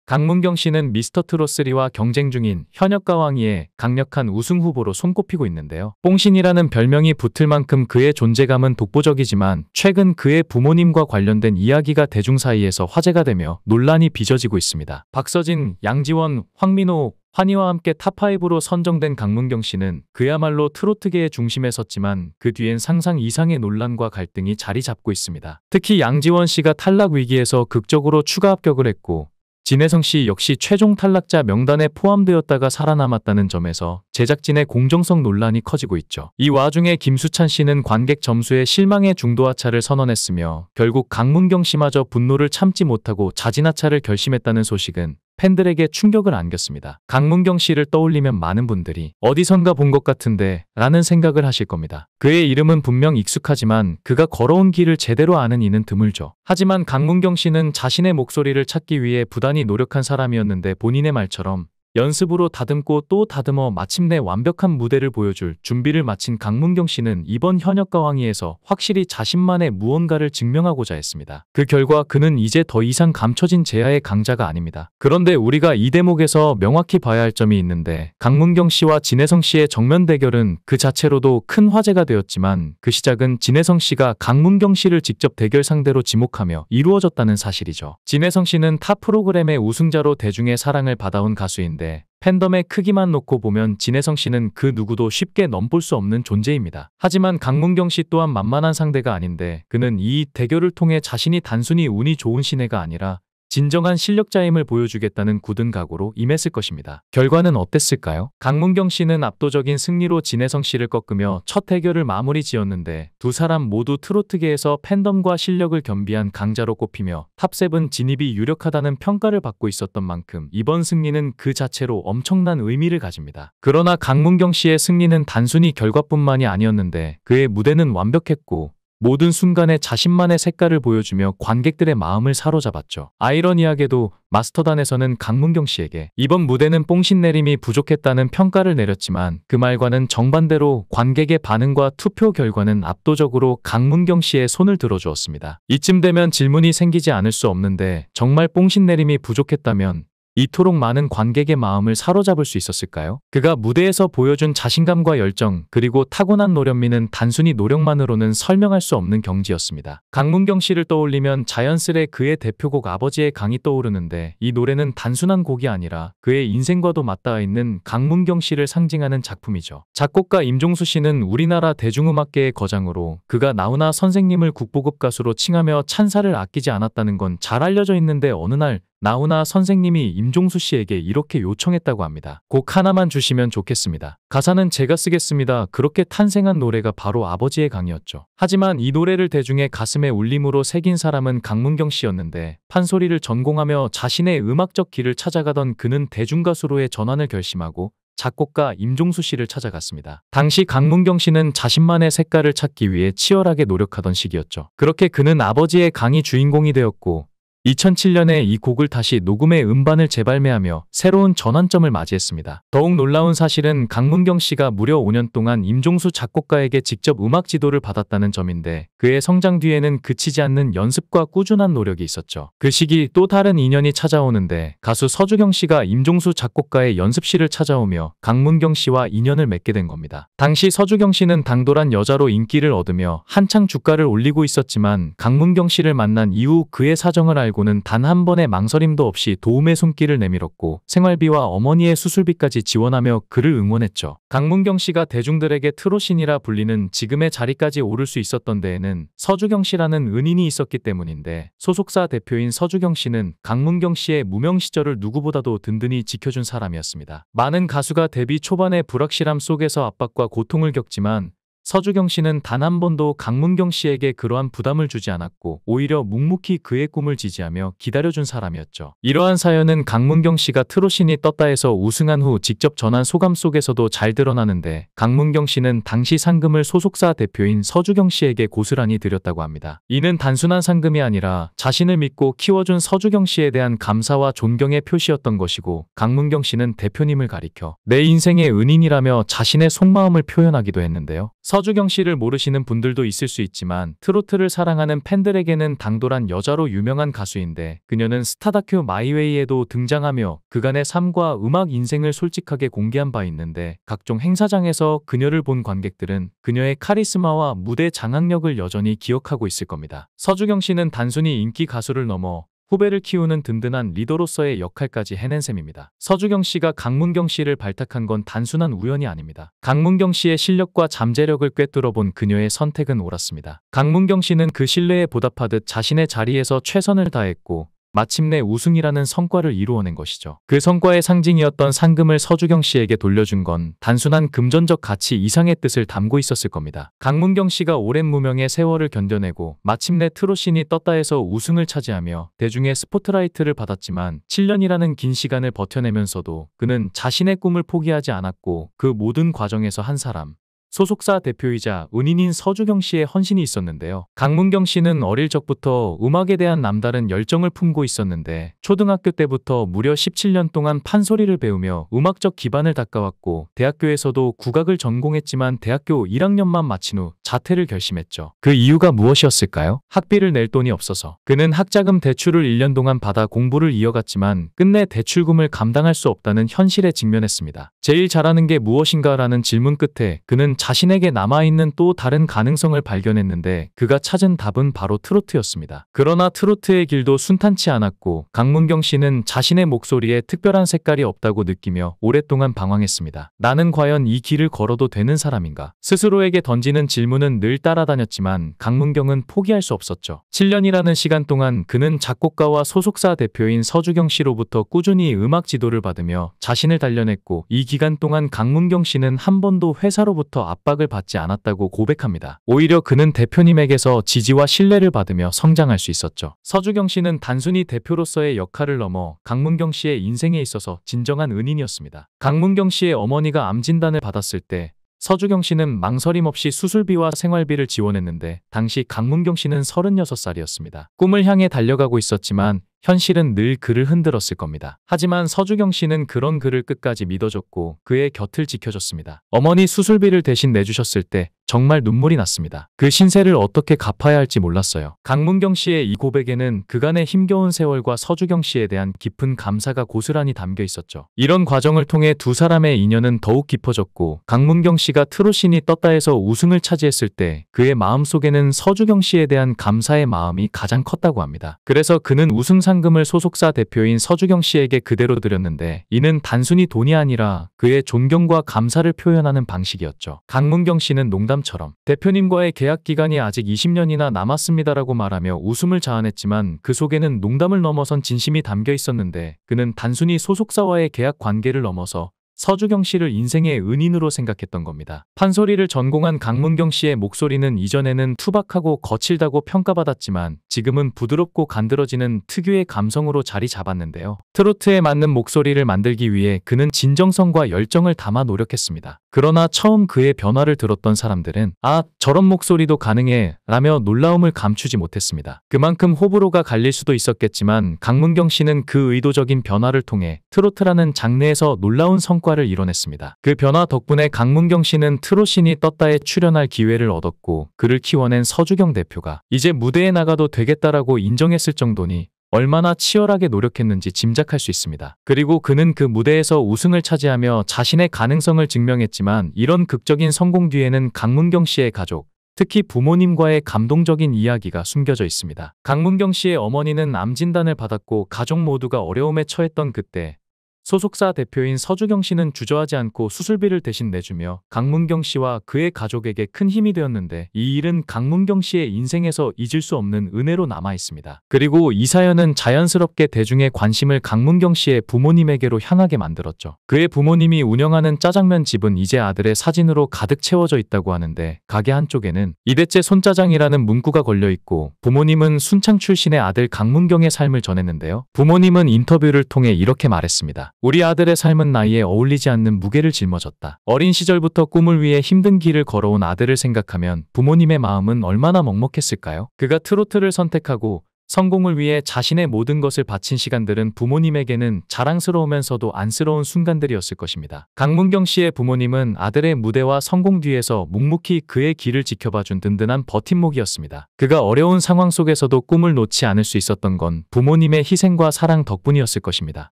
강문경 씨는 미스터트롯3와 경쟁 중인 현역가 왕이의 강력한 우승 후보로 손꼽히고 있는데요. 뽕신이라는 별명이 붙을 만큼 그의 존재감은 독보적이지만 최근 그의 부모님과 관련된 이야기가 대중 사이에서 화제가 되며 논란이 빚어지고 있습니다. 박서진, 양지원, 황민호, 환희와 함께 탑5로 선정된 강문경 씨는 그야말로 트로트계의 중심에 섰지만 그 뒤엔 상상 이상의 논란과 갈등이 자리 잡고 있습니다. 특히 양지원 씨가 탈락 위기에서 극적으로 추가 합격을 했고 진혜성 씨 역시 최종 탈락자 명단에 포함되었다가 살아남았다는 점에서 제작진의 공정성 논란이 커지고 있죠. 이 와중에 김수찬 씨는 관객 점수에 실망의 중도 하차를 선언했으며 결국 강문경 씨마저 분노를 참지 못하고 자진 하차를 결심했다는 소식은 팬들에게 충격을 안겼습니다. 강문경 씨를 떠올리면 많은 분들이 어디선가 본 것 같은데 라는 생각을 하실 겁니다. 그의 이름은 분명 익숙하지만 그가 걸어온 길을 제대로 아는 이는 드물죠. 하지만 강문경 씨는 자신의 목소리를 찾기 위해 부단히 노력한 사람이었는데 본인의 말처럼 연습으로 다듬고 또 다듬어 마침내 완벽한 무대를 보여줄 준비를 마친 강문경 씨는 이번 현역가 왕위에서 확실히 자신만의 무언가를 증명하고자 했습니다. 그 결과 그는 이제 더 이상 감춰진 제야의 강자가 아닙니다. 그런데 우리가 이 대목에서 명확히 봐야 할 점이 있는데 강문경 씨와 진혜성 씨의 정면 대결은 그 자체로도 큰 화제가 되었지만 그 시작은 진혜성 씨가 강문경 씨를 직접 대결 상대로 지목하며 이루어졌다는 사실이죠. 진혜성 씨는 타 프로그램의 우승자로 대중의 사랑을 받아온 가수인데 팬덤의 크기만 놓고 보면 진혜성 씨는 그 누구도 쉽게 넘볼 수 없는 존재입니다. 하지만 강문경 씨 또한 만만한 상대가 아닌데 그는 이 대결을 통해 자신이 단순히 운이 좋은 신예가 아니라 진정한 실력자임을 보여주겠다는 굳은 각오로 임했을 것입니다. 결과는 어땠을까요? 강문경 씨는 압도적인 승리로 진혜성 씨를 꺾으며 첫 대결을 마무리 지었는데 두 사람 모두 트로트계에서 팬덤과 실력을 겸비한 강자로 꼽히며 탑7 진입이 유력하다는 평가를 받고 있었던 만큼 이번 승리는 그 자체로 엄청난 의미를 가집니다. 그러나 강문경 씨의 승리는 단순히 결과뿐만이 아니었는데 그의 무대는 완벽했고 모든 순간에 자신만의 색깔을 보여주며 관객들의 마음을 사로잡았죠. 아이러니하게도 마스터단에서는 강문경 씨에게 이번 무대는 뽕신 내림이 부족했다는 평가를 내렸지만 그 말과는 정반대로 관객의 반응과 투표 결과는 압도적으로 강문경 씨의 손을 들어주었습니다. 이쯤 되면 질문이 생기지 않을 수 없는데 정말 뽕신 내림이 부족했다면 이토록 많은 관객의 마음을 사로잡을 수 있었을까요? 그가 무대에서 보여준 자신감과 열정 그리고 타고난 노련미는 단순히 노력만으로는 설명할 수 없는 경지였습니다. 강문경 씨를 떠올리면 자연스레 그의 대표곡 아버지의 강이 떠오르는데 이 노래는 단순한 곡이 아니라 그의 인생과도 맞닿아 있는 강문경 씨를 상징하는 작품이죠. 작곡가 임종수 씨는 우리나라 대중음악계의 거장으로 그가 나훈아 선생님을 국보급 가수로 칭하며 찬사를 아끼지 않았다는 건 잘 알려져 있는데 어느 날 나훈아 선생님이 임종수 씨에게 이렇게 요청했다고 합니다. 곡 하나만 주시면 좋겠습니다. 가사는 제가 쓰겠습니다. 그렇게 탄생한 노래가 바로 아버지의 강이었죠. 하지만 이 노래를 대중의 가슴에 울림으로 새긴 사람은 강문경 씨였는데 판소리를 전공하며 자신의 음악적 길을 찾아가던 그는 대중가수로의 전환을 결심하고 작곡가 임종수 씨를 찾아갔습니다. 당시 강문경 씨는 자신만의 색깔을 찾기 위해 치열하게 노력하던 시기였죠. 그렇게 그는 아버지의 강이 주인공이 되었고 2007년에 이 곡을 다시 녹음해 음반을 재발매하며 새로운 전환점을 맞이했습니다. 더욱 놀라운 사실은 강문경 씨가 무려 5년 동안 임종수 작곡가에게 직접 음악 지도를 받았다는 점인데 그의 성장 뒤에는 그치지 않는 연습과 꾸준한 노력이 있었죠. 그 시기 또 다른 인연이 찾아오는데 가수 서주경 씨가 임종수 작곡가의 연습실을 찾아오며 강문경 씨와 인연을 맺게 된 겁니다. 당시 서주경 씨는 당돌한 여자로 인기를 얻으며 한창 주가를 올리고 있었지만 강문경 씨를 만난 이후 그의 사정을 알고 고는 단 한 번의 망설임도 없이 도움의 손길을 내밀었고 생활비와 어머니의 수술비까지 지원하며 그를 응원했죠. 강문경 씨가 대중들에게 트롯신이라 불리는 지금의 자리까지 오를 수 있었던 데에는 서주경 씨라는 은인이 있었기 때문인데 소속사 대표인 서주경 씨는 강문경 씨의 무명 시절을 누구보다도 든든히 지켜준 사람이었습니다. 많은 가수가 데뷔 초반의 불확실함 속에서 압박과 고통을 겪지만 서주경 씨는 단 한 번도 강문경 씨에게 그러한 부담을 주지 않았고 오히려 묵묵히 그의 꿈을 지지하며 기다려준 사람이었죠. 이러한 사연은 강문경 씨가 트롯신이 떴다 해서 우승한 후 직접 전한 소감 속에서도 잘 드러나는데 강문경 씨는 당시 상금을 소속사 대표인 서주경 씨에게 고스란히 드렸다고 합니다. 이는 단순한 상금이 아니라 자신을 믿고 키워준 서주경 씨에 대한 감사와 존경의 표시였던 것이고 강문경 씨는 대표님을 가리켜 내 인생의 은인이라며 자신의 속마음을 표현하기도 했는데요. 서주경 씨를 모르시는 분들도 있을 수 있지만 트로트를 사랑하는 팬들에게는 당돌한 여자로 유명한 가수인데 그녀는 스타 다큐 마이웨이에도 등장하며 그간의 삶과 음악 인생을 솔직하게 공개한 바 있는데 각종 행사장에서 그녀를 본 관객들은 그녀의 카리스마와 무대 장악력을 여전히 기억하고 있을 겁니다. 서주경 씨는 단순히 인기 가수를 넘어 후배를 키우는 든든한 리더로서의 역할까지 해낸 셈입니다. 서주경 씨가 강문경 씨를 발탁한 건 단순한 우연이 아닙니다. 강문경 씨의 실력과 잠재력을 꿰뚫어본 그녀의 선택은 옳았습니다. 강문경 씨는 그 신뢰에 보답하듯 자신의 자리에서 최선을 다했고 마침내 우승이라는 성과를 이루어낸 것이죠. 그 성과의 상징이었던 상금을 서주경 씨에게 돌려준 건 단순한 금전적 가치 이상의 뜻을 담고 있었을 겁니다. 강문경 씨가 오랜 무명의 세월을 견뎌내고 마침내 트롯신이 떴다 해서 우승을 차지하며 대중의 스포트라이트를 받았지만 7년이라는 긴 시간을 버텨내면서도 그는 자신의 꿈을 포기하지 않았고 그 모든 과정에서 한 사람, 소속사 대표이자 은인인 서주경 씨의 헌신이 있었는데요. 강문경 씨는 어릴 적부터 음악에 대한 남다른 열정을 품고 있었는데 초등학교 때부터 무려 17년 동안 판소리를 배우며 음악적 기반을 닦아왔고 대학교에서도 국악을 전공했지만 대학교 1학년만 마친 후 자퇴를 결심했죠. 그 이유가 무엇이었을까요? 학비를 낼 돈이 없어서. 그는 학자금 대출을 1년 동안 받아 공부를 이어갔지만 끝내 대출금을 감당할 수 없다는 현실에 직면했습니다. 제일 잘하는 게 무엇인가라는 질문 끝에 그는 자신에게 남아있는 또 다른 가능성을 발견했는데 그가 찾은 답은 바로 트로트였습니다. 그러나 트로트의 길도 순탄치 않았고 강문경 씨는 자신의 목소리에 특별한 색깔이 없다고 느끼며 오랫동안 방황했습니다. 나는 과연 이 길을 걸어도 되는 사람인가? 스스로에게 던지는 질문은 늘 따라다녔지만 강문경은 포기할 수 없었죠. 7년이라는 시간 동안 그는 작곡가와 소속사 대표인 서주경 씨로부터 꾸준히 음악 지도를 받으며 자신을 단련했고 이 기간 동안 강문경 씨는 한 번도 회사로부터 압박을 받지 않았다고 고백합니다. 오히려 그는 대표님에게서 지지와 신뢰를 받으며 성장할 수 있었죠. 서주경 씨는 단순히 대표로서의 역할을 넘어 강문경 씨의 인생에 있어서 진정한 은인이었습니다. 강문경 씨의 어머니가 암 진단을 받았을 때 서주경 씨는 망설임 없이 수술비와 생활비를 지원했는데 당시 강문경 씨는 36살이었습니다. 꿈을 향해 달려가고 있었지만 현실은 늘 그를 흔들었을 겁니다. 하지만 서주경 씨는 그런 그를 끝까지 믿어줬고 그의 곁을 지켜줬습니다. 어머니 수술비를 대신 내주셨을 때 정말 눈물이 났습니다. 그 신세를 어떻게 갚아야 할지 몰랐어요. 강문경 씨의 이 고백에는 그간의 힘겨운 세월과 서주경 씨에 대한 깊은 감사가 고스란히 담겨 있었죠. 이런 과정을 통해 두 사람의 인연은 더욱 깊어졌고 강문경 씨가 트롯신이 떴다 해서 우승을 차지했을 때 그의 마음속에는 서주경 씨에 대한 감사의 마음이 가장 컸다고 합니다. 그래서 그는 우승 상금을 소속사 대표인 서주경 씨에게 그대로 드렸는데 이는 단순히 돈이 아니라 그의 존경과 감사를 표현하는 방식이었죠. 강문경 씨는 농담처럼 대표님과의 계약 기간이 아직 20년이나 남았습니다라고 말하며 웃음을 자아냈지만 그 속에는 농담을 넘어선 진심이 담겨 있었는데 그는 단순히 소속사와의 계약 관계를 넘어서 서주경 씨를 인생의 은인으로 생각했던 겁니다. 판소리를 전공한 강문경 씨의 목소리는 이전에는 투박하고 거칠다고 평가받았지만 지금은 부드럽고 간드러지는 특유의 감성으로 자리 잡았는데요. 트로트에 맞는 목소리를 만들기 위해 그는 진정성과 열정을 담아 노력했습니다. 그러나 처음 그의 변화를 들었던 사람들은 아, 저런 목소리도 가능해 라며 놀라움을 감추지 못했습니다. 그만큼 호불호가 갈릴 수도 있었겠지만 강문경 씨는 그 의도적인 변화를 통해 트로트라는 장르에서 놀라운 성과를 이뤄냈습니다. 그 변화 덕분에 강문경 씨는 트롯신이 떴다에 출연할 기회를 얻었고 그를 키워낸 서주경 대표가 이제 무대에 나가도 되겠다라고 인정했을 정도니 얼마나 치열하게 노력했는지 짐작할 수 있습니다. 그리고 그는 그 무대에서 우승을 차지하며 자신의 가능성을 증명했지만 이런 극적인 성공 뒤에는 강문경 씨의 가족, 특히 부모님과의 감동적인 이야기가 숨겨져 있습니다. 강문경 씨의 어머니는 암 진단을 받았고 가족 모두가 어려움에 처했던 그때 소속사 대표인 서주경 씨는 주저하지 않고 수술비를 대신 내주며 강문경 씨와 그의 가족에게 큰 힘이 되었는데 이 일은 강문경 씨의 인생에서 잊을 수 없는 은혜로 남아 있습니다. 그리고 이 사연은 자연스럽게 대중의 관심을 강문경 씨의 부모님에게로 향하게 만들었죠. 그의 부모님이 운영하는 짜장면 집은 이제 아들의 사진으로 가득 채워져 있다고 하는데 가게 한쪽에는 이대째 손짜장이라는 문구가 걸려 있고 부모님은 순창 출신의 아들 강문경의 삶을 전했는데요. 부모님은 인터뷰를 통해 이렇게 말했습니다. 우리 아들의 삶은 나이에 어울리지 않는 무게를 짊어졌다. 어린 시절부터 꿈을 위해 힘든 길을 걸어온 아들을 생각하면 부모님의 마음은 얼마나 먹먹했을까요? 그가 트로트를 선택하고 성공을 위해 자신의 모든 것을 바친 시간들은 부모님에게는 자랑스러우면서도 안쓰러운 순간들이었을 것입니다. 강문경 씨의 부모님은 아들의 무대와 성공 뒤에서 묵묵히 그의 길을 지켜봐준 든든한 버팀목이었습니다. 그가 어려운 상황 속에서도 꿈을 놓지 않을 수 있었던 건 부모님의 희생과 사랑 덕분이었을 것입니다.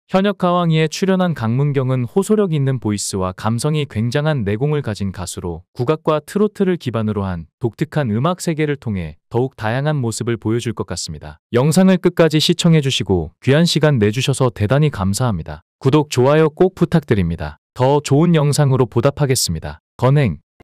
현역가왕이에 출연한 강문경은 호소력 있는 보이스와 감성이 굉장한 내공을 가진 가수로 국악과 트로트를 기반으로 한 독특한 음악 세계를 통해 더욱 다양한 모습을 보여줄 것 같습니다. 영상을 끝까지 시청해주시고 귀한 시간 내주셔서 대단히 감사합니다. 구독, 좋아요 꼭 부탁드립니다. 더 좋은 영상으로 보답하겠습니다. 건행.